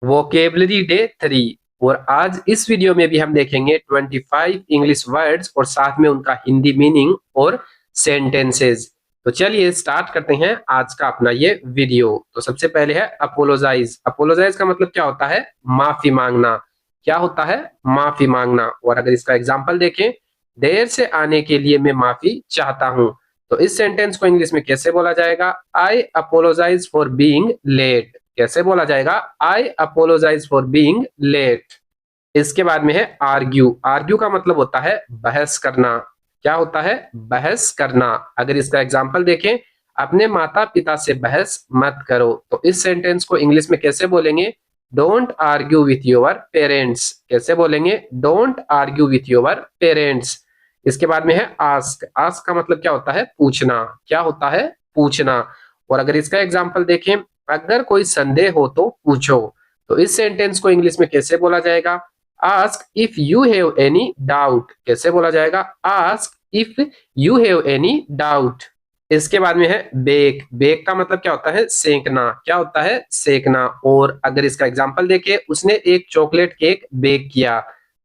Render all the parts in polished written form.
Vocabulary day 3। और आज इस वीडियो में भी हम देखेंगे 25 इंग्लिश वर्ड्स और साथ में उनका हिंदी मीनिंग और सेंटेंसेस। तो चलिए स्टार्ट करते हैं आज का अपना ये वीडियो। तो सबसे पहले है अपोलोजाइज। अपोलोजाइज का मतलब क्या होता है? माफी मांगना। क्या होता है? माफी मांगना। और अगर इसका एग्जाम्पल देखें, देर से आने के लिए मैं माफी चाहता हूं। तो इस सेंटेंस को इंग्लिश में कैसे बोला जाएगा? आई अपोलोजाइज फॉर बीइंग लेट। कैसे बोला जाएगा? आई अपोलोजाइज फॉर बीइंग लेट। इसके बाद में है आर्ग्यू। आर्ग्यू का मतलब होता है बहस करना। क्या होता है? बहस करना। अगर इसका एग्जाम्पल देखें, अपने माता पिता से बहस मत करो। तो इस सेंटेंस को इंग्लिश में कैसे बोलेंगे? Don't argue with your parents. कैसे बोलेंगे? Don't argue with your parents. इसके बाद में है आस्क। आस्क का मतलब क्या होता है? पूछना। क्या होता है? पूछना। और अगर इसका एग्जाम्पल देखें, अगर कोई संदेह हो तो पूछो। तो इस सेंटेंस को इंग्लिश में कैसे बोला जाएगा? Ask if you have any doubt. कैसे बोला जाएगा? Ask if you have any doubt. इसके बाद में है बेक। बेक का मतलब क्या होता है? सेकना। क्या होता है? सेकना। और अगर इसका एग्जांपल देखें, उसने एक चॉकलेट केक बेक किया।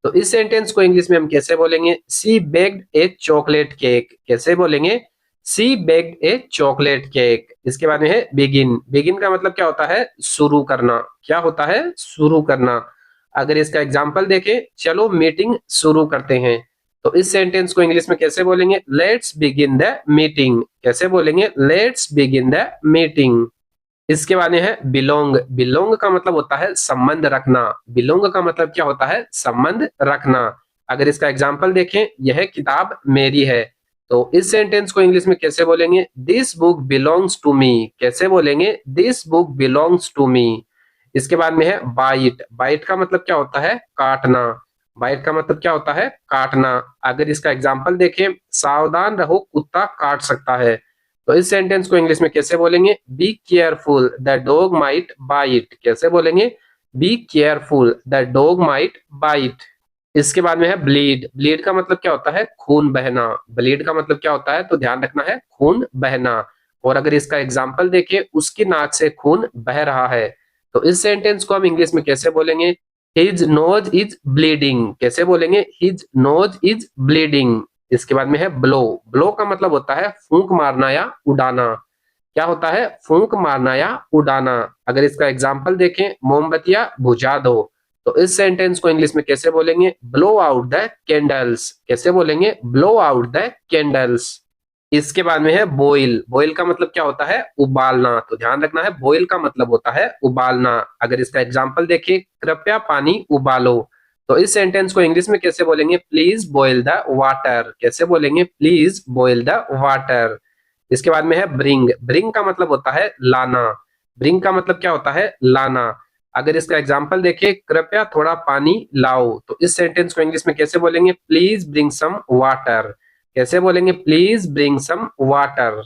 तो इस सेंटेंस को इंग्लिश में हम कैसे बोलेंगे? सी बेक्ड ए चॉकलेट केक। कैसे बोलेंगे? सी बेक्ड ए चॉकलेट केक। इसके बाद में है बिगिन। बिगिन का मतलब क्या होता है? शुरू करना। क्या होता है? शुरू करना। अगर इसका एग्जांपल देखें, चलो मीटिंग शुरू करते हैं। तो इस सेंटेंस को इंग्लिश में कैसे बोलेंगे? Let's begin the meeting. कैसे बोलेंगे? Let's begin the meeting. इसके बाद में है बिलोंग। बिलोंग का मतलब होता है संबंध रखना। बिलोंग का मतलब क्या होता है? संबंध रखना। अगर इसका एग्जांपल देखें, यह किताब मेरी है। तो इस सेंटेंस को इंग्लिश में कैसे बोलेंगे? This book belongs to me. कैसे बोलेंगे? This book belongs to me. इसके बाद में है बाइट। बाइट का मतलब क्या होता है? काटना। बाइट का मतलब क्या होता है? काटना। अगर इसका एग्जांपल देखें, सावधान रहो कुत्ता काट सकता है। तो इस सेंटेंस को इंग्लिश में कैसे बोलेंगे? Be careful the dog might bite. कैसे बोलेंगे? Be careful the dog might bite. इसके बाद में है ब्लीड। ब्लीड का मतलब क्या होता है? खून बहना। ब्लीड का मतलब क्या होता है? तो ध्यान रखना है, खून बहना। और अगर इसका एग्जाम्पल देखें, उसकी नाक से खून बह रहा है। तो इस सेंटेंस को हम इंग्लिश में कैसे बोलेंगे? His nose is bleeding. कैसे बोलेंगे? His nose is bleeding. इसके बाद में है ब्लो। ब्लो का मतलब होता है फूंक मारना या उड़ाना। क्या होता है? फूंक मारना या उड़ाना। अगर इसका एग्जाम्पल देखें, मोमबत्तियां बुझा दो। तो इस सेंटेंस को इंग्लिश में कैसे बोलेंगे? Blow out the candles. कैसे बोलेंगे? Blow out the candles. इसके बाद में है बॉईल। बॉईल का मतलब क्या होता है? उबालना। तो ध्यान रखना है, बॉईल का मतलब होता है उबालना। अगर इसका एग्जाम्पल देखिए, कृपया पानी उबालो। तो इस सेंटेंस को इंग्लिश में कैसे बोलेंगे? Please boil the water. कैसे बोलेंगे? Please boil the water. इसके बाद में है ब्रिंग। ब्रिंग का मतलब होता है लाना। ब्रिंग का मतलब क्या होता है? लाना। अगर इसका एग्जाम्पल देखिए, कृपया थोड़ा पानी लाओ। तो इस सेंटेंस को इंग्लिश में कैसे बोलेंगे? Please bring some water. कैसे बोलेंगे? Please bring some water.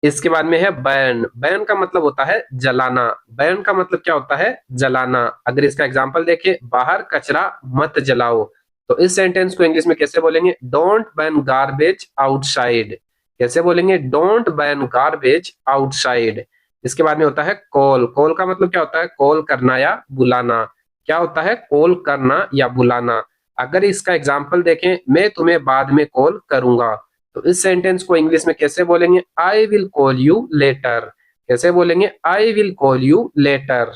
इसके बाद में है बर्न। बर्न का मतलब होता है जलाना। बर्न का मतलब क्या होता है? जलाना। अगर इसका एग्जाम्पल देखें, बाहर कचरा मत जलाओ। तो इस सेंटेंस को इंग्लिश में कैसे बोलेंगे? Don't burn garbage outside. कैसे बोलेंगे? Don't burn garbage outside. इसके बाद में होता है कॉल। कॉल का मतलब क्या होता है? कॉल करना या बुलाना। क्या होता है? कॉल करना या बुलाना। अगर इसका एग्जाम्पल देखें, मैं तुम्हें बाद में कॉल करूंगा। तो इस सेंटेंस को इंग्लिश में कैसे बोलेंगे? I will call you later. कैसे बोलेंगे? I will call you later.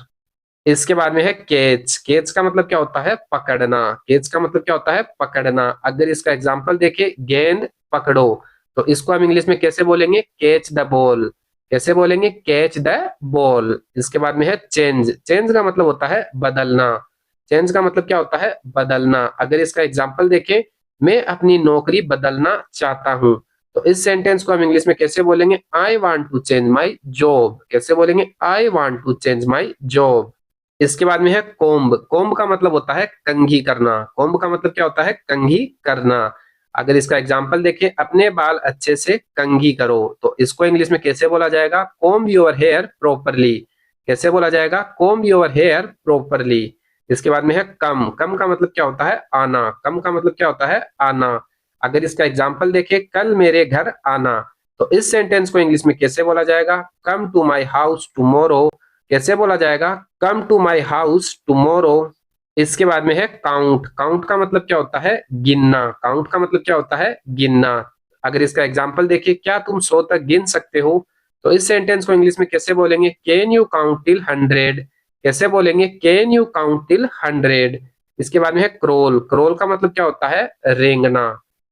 इसके बाद में है कैच। कैच का मतलब क्या होता है? पकड़ना। कैच का मतलब क्या होता है? पकड़ना। अगर इसका एग्जाम्पल देखे, गेंद पकड़ो। तो इसको हम इंग्लिश में कैसे बोलेंगे? Catch the ball. कैसे बोलेंगे? Catch the ball. इसके बाद में है चेंज। चेंज का मतलब होता है बदलना। चेंज का मतलब क्या होता है? बदलना। अगर इसका एग्जाम्पल देखें, मैं अपनी नौकरी बदलना चाहता हूं। तो इस सेंटेंस को हम इंग्लिश में कैसे बोलेंगे? I want to change my job. कैसे बोलेंगे? I want to change my job. इसके बाद में है कोम्ब। कोम्ब का मतलब होता है कंघी करना। कोम्ब का मतलब क्या होता है? कंघी करना। अगर इसका एग्जाम्पल देखें, अपने बाल अच्छे से कंघी करो। तो इसको इंग्लिश में कैसे बोला जाएगा? Comb your hair properly. कैसे बोला जाएगा? Comb your hair properly. इसके बाद में है कम। कम का मतलब क्या होता है? आना। कम का मतलब क्या होता है? आना। अगर इसका एग्जाम्पल देखें, कल मेरे घर आना। तो इस सेंटेंस को इंग्लिश में कैसे बोला जाएगा? Come to my house tomorrow. कैसे बोला जाएगा? Come to my house tomorrow. इसके बाद में है काउंट। काउंट का मतलब क्या होता है? गिनना। काउंट का मतलब क्या होता है? गिनना। अगर इसका एग्जाम्पल देखिए, क्या तुम 100 तक गिन सकते हो? तो इस सेंटेंस को इंग्लिश में कैसे बोलेंगे? Can you count till 100? कैसे बोलेंगे? Can you count till 100? इसके बाद में है क्रोल। क्रोल का मतलब क्या होता है? रेंगना।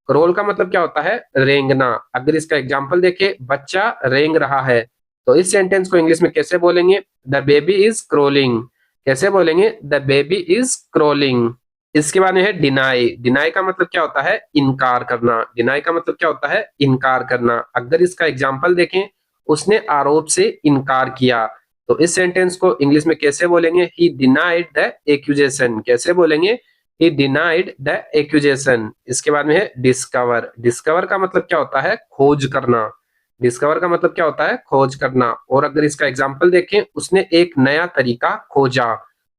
क्रोल का मतलब क्या होता है? रेंगना। अगर इसका एग्जाम्पल देखें, बच्चा रेंग रहा है, तो इस सेंटेंस को इंग्लिश में कैसे बोलेंगे? The baby is crawling. कैसे बोलेंगे? The baby is crawling. इसके बाद में है डिनाई। डिनाई का मतलब क्या होता है? इनकार करना। डिनाई का मतलब क्या होता है? इनकार करना। अगर इसका एग्जाम्पल देखें, उसने आरोप से इनकार किया, तो इस सेंटेंस को इंग्लिश में कैसे बोलेंगे? ही डिनाइड द एक्यूजेशन। कैसे बोलेंगे? ही डिनाइड द एक्यूजेशन। इसके बाद में है डिस्कवर। डिस्कवर का मतलब क्या होता है? खोज करना। डिस्कवर का मतलब क्या होता है? खोज करना। और अगर इसका एग्जाम्पल देखें, उसने एक नया तरीका खोजा,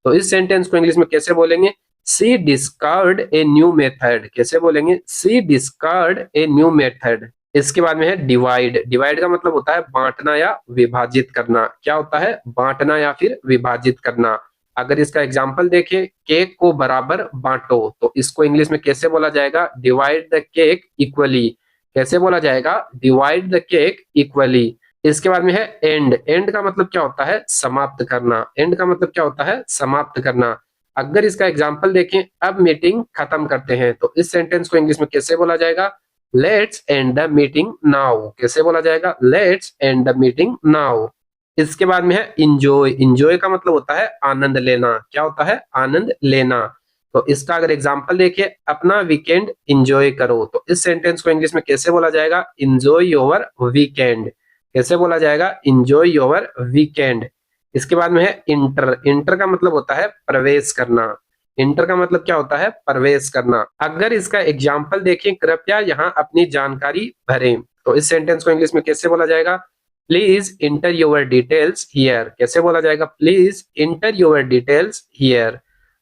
तो इस सेंटेंस को इंग्लिश में कैसे बोलेंगे? सी डिस्कवर्ड ए न्यू मेथड। कैसे बोलेंगे? सी डिस्कवर्ड ए न्यू मेथड। इसके बाद में है डिवाइड। डिवाइड का मतलब होता है बांटना या विभाजित करना। क्या होता है? बांटना या फिर विभाजित करना। अगर इसका एग्जाम्पल देखें, केक को बराबर बांटो, तो इसको इंग्लिश में कैसे बोला जाएगा? Divide the cake equally. कैसे बोला जाएगा? Divide the cake equally. इसके बाद में है एंड। एंड का मतलब क्या होता है? समाप्त करना। एंड का मतलब क्या होता है? समाप्त करना। अगर इसका एग्जाम्पल देखें, अब मीटिंग खत्म करते हैं, तो इस सेंटेंस को इंग्लिश में कैसे बोला जाएगा? Let's end the meeting now. कैसे बोला जाएगा? Let's end the meeting now. इसके बाद में है इंजॉय। इंजॉय का मतलब होता है आनंद लेना। क्या होता है? आनंद लेना। तो इसका अगर एग्जाम्पल देखिए, अपना वीकेंड इंजॉय करो, तो इस सेंटेंस को इंग्लिश में कैसे बोला जाएगा? Enjoy your weekend. कैसे बोला जाएगा? Enjoy your weekend. इसके बाद में है इंटर। इंटर का मतलब होता है प्रवेश करना। इंटर का मतलब क्या होता है? प्रवेश करना। अगर इसका एग्जाम्पल देखें, कृपया यहाँ अपनी जानकारी भरें, तो इस सेंटेंस को इंग्लिश में कैसे बोला जाएगा? Please inter your details here. कैसे बोला जाएगा? Please inter your details here.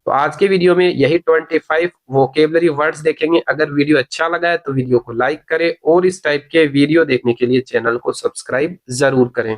तो आज के वीडियो में यही 25 वोकेबलरी वर्ड्स देखेंगे। अगर वीडियो अच्छा लगा है तो वीडियो को लाइक करें और इस टाइप के वीडियो देखने के लिए चैनल को सब्सक्राइब जरूर करें।